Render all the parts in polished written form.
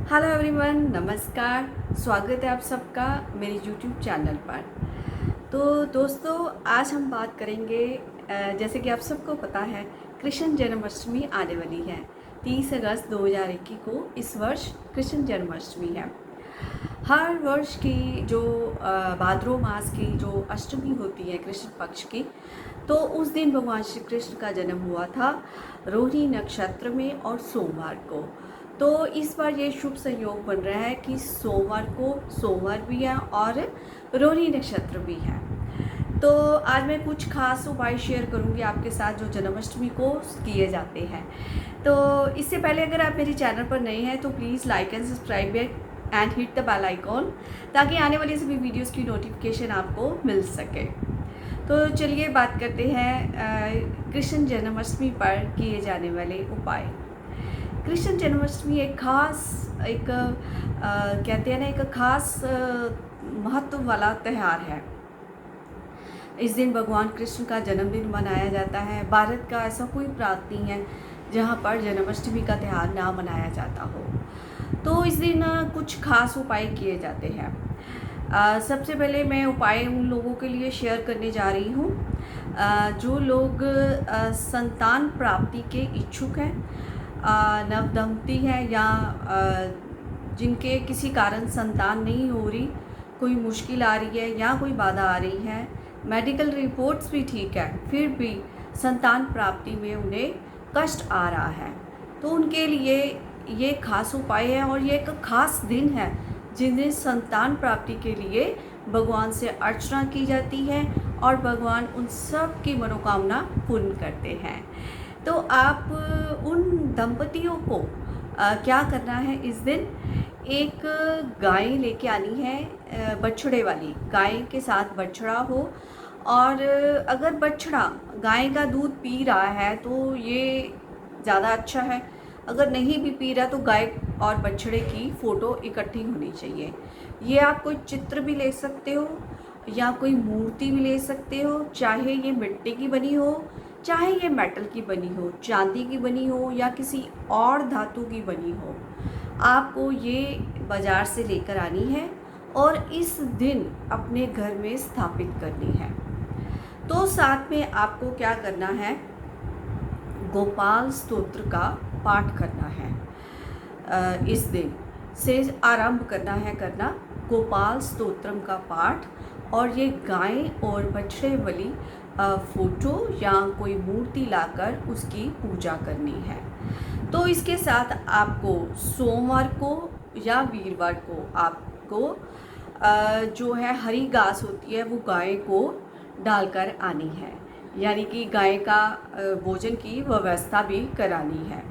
Hello everyone, नमस्कार। स्वागत है आप सबका मेरे यूट्यूब चैनल पर। तो दोस्तों, आज हम बात करेंगे जैसे कि आप सबको पता है, कृष्ण जन्माष्टमी आने वाली है। 30 अगस्त 2021 को इस वर्ष कृष्ण जन्माष्टमी है। हर वर्ष की जो भाद्रो मास की जो अष्टमी होती है कृष्ण पक्ष की, तो उस दिन भगवान श्री कृष्ण का जन्म हुआ था रोहिणी नक्षत्र में और सोमवार को। तो इस बार ये शुभ संयोग बन रहा है कि सोमवार भी है और रोहिणी नक्षत्र भी है। तो आज मैं कुछ खास उपाय शेयर करूंगी आपके साथ जो जन्माष्टमी को किए जाते हैं। तो इससे पहले अगर आप मेरे चैनल पर नए हैं तो please like and subscribe and hit the bell icon, ताकि आने वाली सभी वीडियोस की नोटिफिकेशन आपको मिल सके। तो चलिए बात करते हैं कृष्ण जन्माष्टमी पर किए जाने वाले उपाय। कृष्ण जन्माष्टमी एक खास कहते हैं ना, एक खास महत्व वाला त्यौहार है। इस दिन भगवान कृष्ण का जन्मदिन मनाया जाता है। भारत का ऐसा कोई प्रांत नहीं है जहाँ पर जन्माष्टमी का त्यौहार ना मनाया जाता हो। तो इस दिन कुछ खास उपाय किए जाते हैं। सबसे पहले मैं उपाय उन लोगों के लिए शेयर करने जा रही हूँ जो लोग संतान प्राप्ति के इच्छुक हैं, नवदंपति है या जिनके किसी कारण संतान नहीं हो रही, कोई मुश्किल आ रही है या कोई बाधा आ रही है, मेडिकल रिपोर्ट्स भी ठीक है फिर भी संतान प्राप्ति में उन्हें कष्ट आ रहा है, तो उनके लिए ये खास उपाय है। और ये एक खास दिन है जिन्हें संतान प्राप्ति के लिए भगवान से अर्चना की जाती है और भगवान उन सब की मनोकामना पूर्ण करते हैं। तो आप उन दंपतियों को क्या करना है, इस दिन एक गाय लेके आनी है, बछड़े वाली गाय के साथ बछड़ा हो। और अगर बछड़ा गाय का दूध पी रहा है तो ये ज़्यादा अच्छा है। अगर नहीं भी पी रहा तो गाय और बछड़े की फ़ोटो इकट्ठी होनी चाहिए। ये आप कोई चित्र भी ले सकते हो या कोई मूर्ति भी ले सकते हो, चाहे ये मिट्टी की बनी हो, चाहे ये मेटल की बनी हो, चांदी की बनी हो या किसी और धातु की बनी हो। आपको ये बाज़ार से लेकर आनी है और इस दिन अपने घर में स्थापित करनी है। तो साथ में आपको क्या करना है, गोपाल स्तोत्र का पाठ करना है। इस दिन से आरंभ करना गोपाल स्तोत्रम का पाठ। और ये गाय और बछड़े वाली फोटो या कोई मूर्ति लाकर उसकी पूजा करनी है। तो इसके साथ आपको सोमवार को या वीरवार को आपको जो है हरी घास होती है वो गाय को डालकर आनी है, यानी कि गाय का भोजन की व्यवस्था भी करानी है।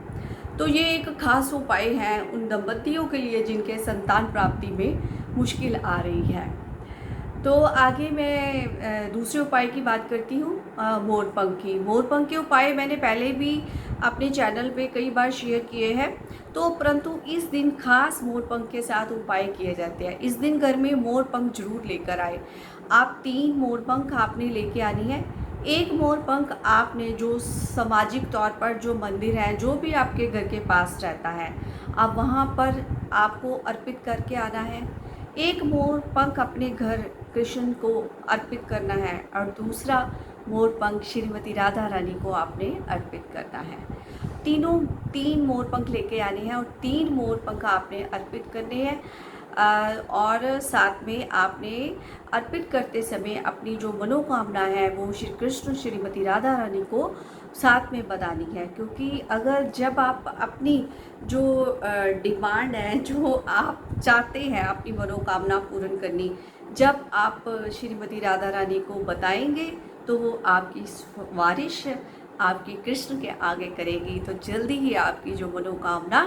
तो ये एक खास उपाय है उन दंपतियों के लिए जिनके संतान प्राप्ति में मुश्किल आ रही है। तो आगे मैं दूसरे उपाय की बात करती हूँ, मोरपंख के उपाय मैंने पहले भी अपने चैनल पे कई बार शेयर किए हैं। तो परंतु इस दिन खास मोरपंख के साथ उपाय किए जाते हैं। इस दिन घर में मोरपंख जरूर लेकर आए। आप 3 मोरपंख आपने लेके आनी है। एक मोरपंख आपने जो सामाजिक तौर पर जो मंदिर है, जो भी आपके घर के पास रहता है, आप वहाँ पर आपको अर्पित करके आना है। एक मोरपंख अपने घर कृष्ण को अर्पित करना है और दूसरा मोरपंख श्रीमती राधा रानी को आपने अर्पित करना है। तीन मोरपंख लेके आने हैं और 3 मोरपंख आपने अर्पित करने हैं। और साथ में आपने अर्पित करते समय अपनी जो मनोकामना है वो श्री कृष्ण श्रीमती राधा रानी को साथ में बतानी है। क्योंकि अगर जब आप अपनी जो डिमांड है, जो आप चाहते हैं अपनी मनोकामना पूर्ण करनी, जब आप श्रीमती राधा रानी को बताएंगे तो वो आपकी सिफारिश आपकी कृष्ण के आगे करेगी, तो जल्दी ही आपकी जो मनोकामना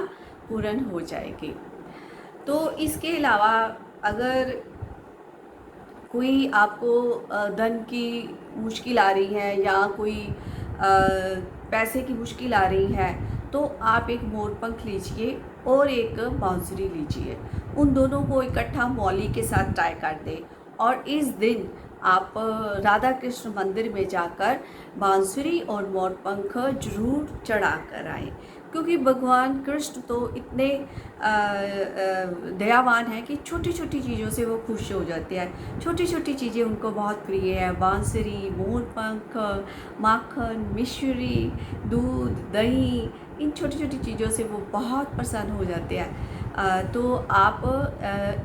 पूर्ण हो जाएगी। तो इसके अलावा अगर कोई आपको धन की मुश्किल आ रही है या कोई पैसे की मुश्किल आ रही है, तो आप एक मोरपंख लीजिए और एक बांसुरी लीजिए। उन दोनों को इकट्ठा मौली के साथ ट्राई कर दें और इस दिन आप राधा कृष्ण मंदिर में जाकर बांसुरी और मोरपंख जरूर चढ़ा कर आएँ। क्योंकि भगवान कृष्ण तो इतने दयावान हैं कि छोटी छोटी चीज़ों से वो खुश हो जाते हैं। छोटी छोटी चीज़ें उनको बहुत प्रिय है। बांसुरी, मोर पंख, माखन, मिश्री, दूध, दही, इन छोटी छोटी चीज़ों से वो बहुत प्रसन्न हो जाते हैं। तो आप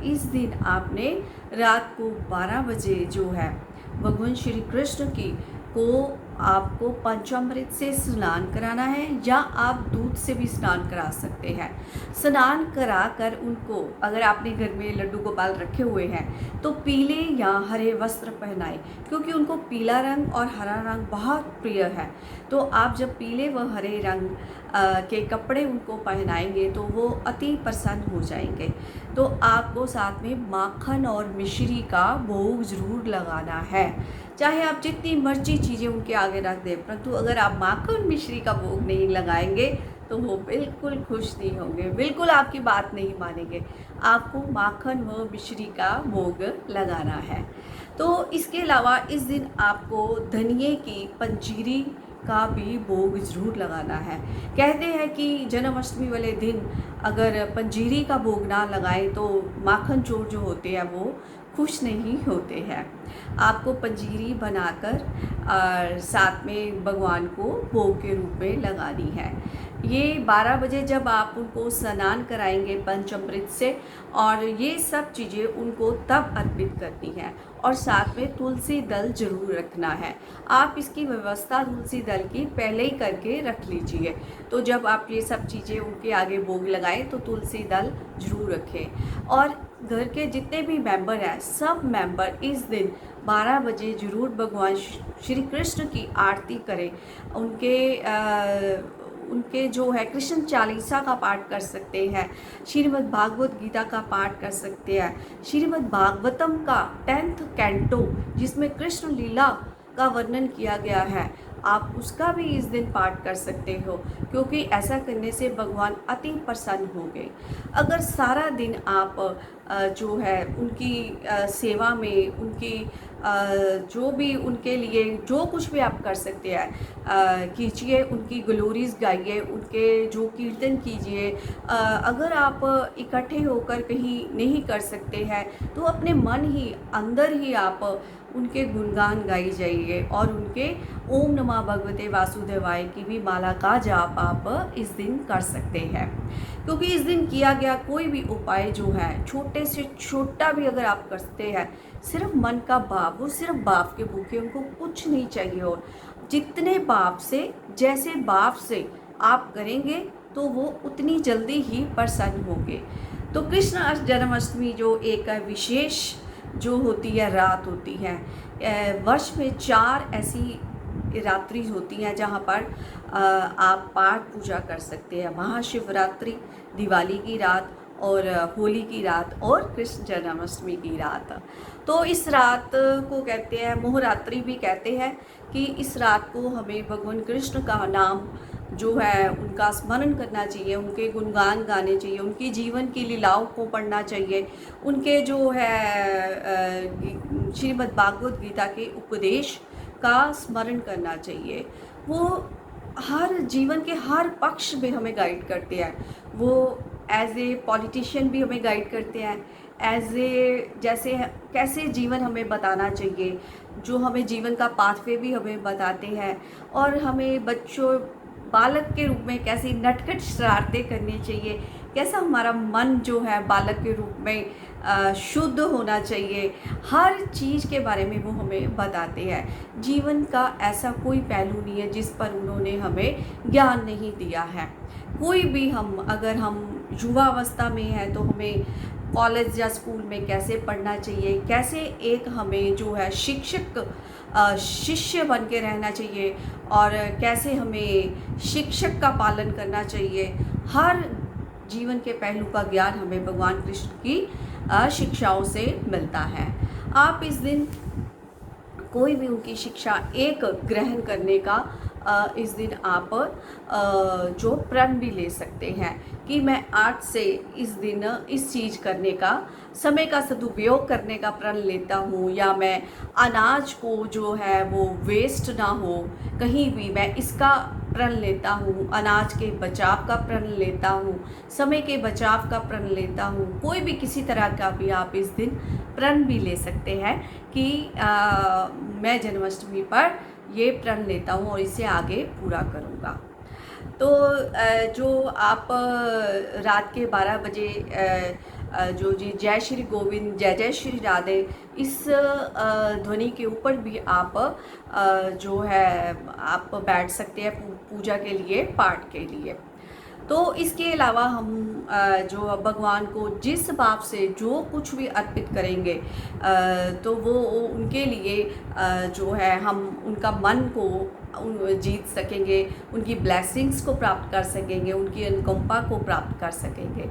इस दिन आपने रात को 12 बजे जो है भगवान श्री कृष्ण की को आपको पंचामृत से स्नान कराना है, या आप दूध से भी स्नान करा सकते हैं। स्नान करा कर उनको, अगर आपने घर में लड्डू गोपाल रखे हुए हैं तो पीले या हरे वस्त्र पहनाएं, क्योंकि उनको पीला रंग और हरा रंग बहुत प्रिय है। तो आप जब पीले व हरे रंग के कपड़े उनको पहनाएंगे तो वो अति प्रसन्न हो जाएंगे। तो आपको साथ में माखन और मिश्री का भोग ज़रूर लगाना है। चाहे आप जितनी मर्जी चीज़ें उनके आगे रख दें, परंतु अगर आप माखन मिश्री का भोग नहीं लगाएंगे तो वो बिल्कुल खुश नहीं होंगे, बिल्कुल आपकी बात नहीं मानेंगे। आपको माखन व मिश्री का भोग लगाना है। तो इसके अलावा इस दिन आपको धनिये की पंजीरी का भी भोग ज़रूर लगाना है। कहते हैं कि जन्माष्टमी वाले दिन अगर पंजीरी का भोग ना लगाएं तो माखन चोर जो होते हैं वो खुश नहीं होते हैं। आपको पंजीरी बनाकर और साथ में भगवान को भोग के रूप में लगानी है। ये 12 बजे जब आप उनको स्नान कराएंगे पंचामृत से, और ये सब चीज़ें उनको तब अर्पित करनी है। और साथ में तुलसी दल जरूर रखना है। आप इसकी व्यवस्था तुलसी दल की पहले ही करके रख लीजिए। तो जब आप ये सब चीज़ें उनके आगे भोग लगाएं तो तुलसी दल जरूर रखें। और घर के जितने भी मेंबर हैं, सब मेंबर इस दिन 12 बजे ज़रूर भगवान श्री कृष्ण की आरती करें। उनके जो है कृष्ण चालीसा का पाठ कर सकते हैं, श्रीमद् भागवत गीता का पाठ कर सकते हैं, श्रीमद् भागवतम का 10th कैंटो जिसमें कृष्ण लीला का वर्णन किया गया है, आप उसका भी इस दिन पाठ कर सकते हो, क्योंकि ऐसा करने से भगवान अति प्रसन्न होंगे। अगर सारा दिन आप जो है उनकी सेवा में, उनकी जो भी उनके लिए जो कुछ भी आप कर सकते हैं कीजिए, उनकी ग्लोरीज गाइए, उनके जो कीर्तन कीजिए। अगर आप इकट्ठे होकर कहीं नहीं कर सकते हैं तो अपने मन ही अंदर ही आप उनके गुणगान गाई जाइए, और उनके ओम नमः भगवते वासुदेवाय की भी माला का जाप आप इस दिन कर सकते हैं। क्योंकि इस दिन किया गया कोई भी उपाय जो है, छोटे से छोटा भी अगर आप करते हैं, सिर्फ मन का भाव, वो सिर्फ भाव के भूखे, उनको कुछ नहीं चाहिए। और जितने भाव से, जैसे भाव से आप करेंगे तो वो उतनी जल्दी ही प्रसन्न होंगे। तो कृष्ण जन्माष्टमी जो एक विशेष जो होती है रात होती है, वर्ष में 4 ऐसी रात्रि होती हैं जहाँ पर आप पाठ पूजा कर सकते हैं। महाशिवरात्रि, दिवाली की रात, और होली की रात, और कृष्ण जन्माष्टमी की रात। तो इस रात को कहते हैं, मोहरात्रि भी कहते हैं, कि इस रात को हमें भगवान कृष्ण का नाम जो है उनका स्मरण करना चाहिए, उनके गुणगान गाने चाहिए, उनकी जीवन की लीलाओं को पढ़ना चाहिए, उनके जो है श्रीमद् भागवत गीता के उपदेश का स्मरण करना चाहिए। वो हर जीवन के हर पक्ष में हमें गाइड करते हैं। वो एज ए पॉलिटिशियन भी हमें गाइड करते हैं, एज ए जैसे कैसे जीवन हमें बताना चाहिए, जो हमें जीवन का पाथवे भी हमें बताते हैं, और हमें बालक के रूप में कैसी नटखट शरारतें करनी चाहिए, कैसा हमारा मन जो है बालक के रूप में शुद्ध होना चाहिए। हर चीज़ के बारे में वो हमें बताते हैं। जीवन का ऐसा कोई पहलू नहीं है जिस पर उन्होंने हमें ज्ञान नहीं दिया है। कोई भी अगर हम युवावस्था में हैं तो हमें कॉलेज या स्कूल में कैसे पढ़ना चाहिए, कैसे एक हमें जो है शिष्य बन के रहना चाहिए, और कैसे हमें शिक्षक का पालन करना चाहिए। हर जीवन के पहलू का ज्ञान हमें भगवान कृष्ण की शिक्षाओं से मिलता है। आप इस दिन कोई भी उनकी शिक्षा एक ग्रहण करने का इस दिन आप जो प्रण भी ले सकते हैं कि मैं आज से इस दिन इस चीज़ करने का, समय का सदुपयोग करने का प्रण लेता हूँ, या मैं अनाज को जो है वो वेस्ट ना हो कहीं भी, मैं इसका प्रण लेता हूँ, अनाज के बचाव का प्रण लेता हूँ, समय के बचाव का प्रण लेता हूँ। कोई भी किसी तरह का भी आप इस दिन प्रण भी ले सकते हैं कि मैं जन्माष्टमी पर ये प्रण लेता हूँ और इसे आगे पूरा करूँगा। तो जो आप रात के 12 बजे जो जी जय श्री गोविंद जय जय श्री राधे इस ध्वनि के ऊपर भी आप जो है आप बैठ सकते हैं पूजा के लिए, पाठ के लिए। तो इसके अलावा हम जो भगवान को जिस भाव से जो कुछ भी अर्पित करेंगे तो वो उनके लिए जो है हम उनका मन को जीत सकेंगे, उनकी ब्लेसिंग्स को प्राप्त कर सकेंगे, उनकी अनुकंपा को प्राप्त कर सकेंगे।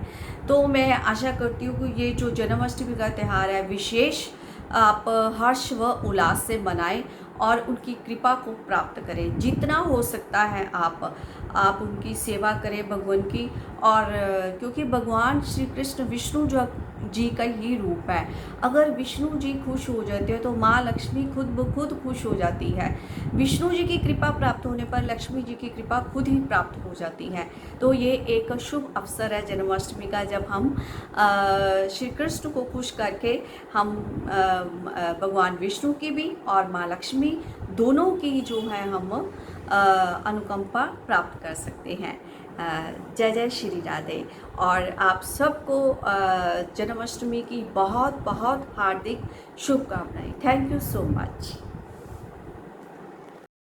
तो मैं आशा करती हूँ कि ये जो जन्माष्टमी का त्यौहार है विशेष आप हर्ष व उल्लास से मनाएं और उनकी कृपा को प्राप्त करें। जितना हो सकता है आप उनकी सेवा करें भगवान की। और क्योंकि भगवान श्री कृष्ण विष्णु जो जी का ही रूप है, अगर विष्णु जी खुश हो जाते हैं तो माँ लक्ष्मी खुद ब खुद खुश हो जाती है। विष्णु जी की कृपा प्राप्त होने पर लक्ष्मी जी की कृपा खुद ही प्राप्त हो जाती है। तो ये एक शुभ अवसर है जन्माष्टमी का, जब हम श्री कृष्ण को खुश करके हम भगवान विष्णु की भी और माँ लक्ष्मी दोनों की जो है हम अनुकंपा प्राप्त कर सकते हैं। जय जय श्री राधे। और आप सबको जन्माष्टमी की बहुत बहुत हार्दिक शुभकामनाएं। Thank you so much.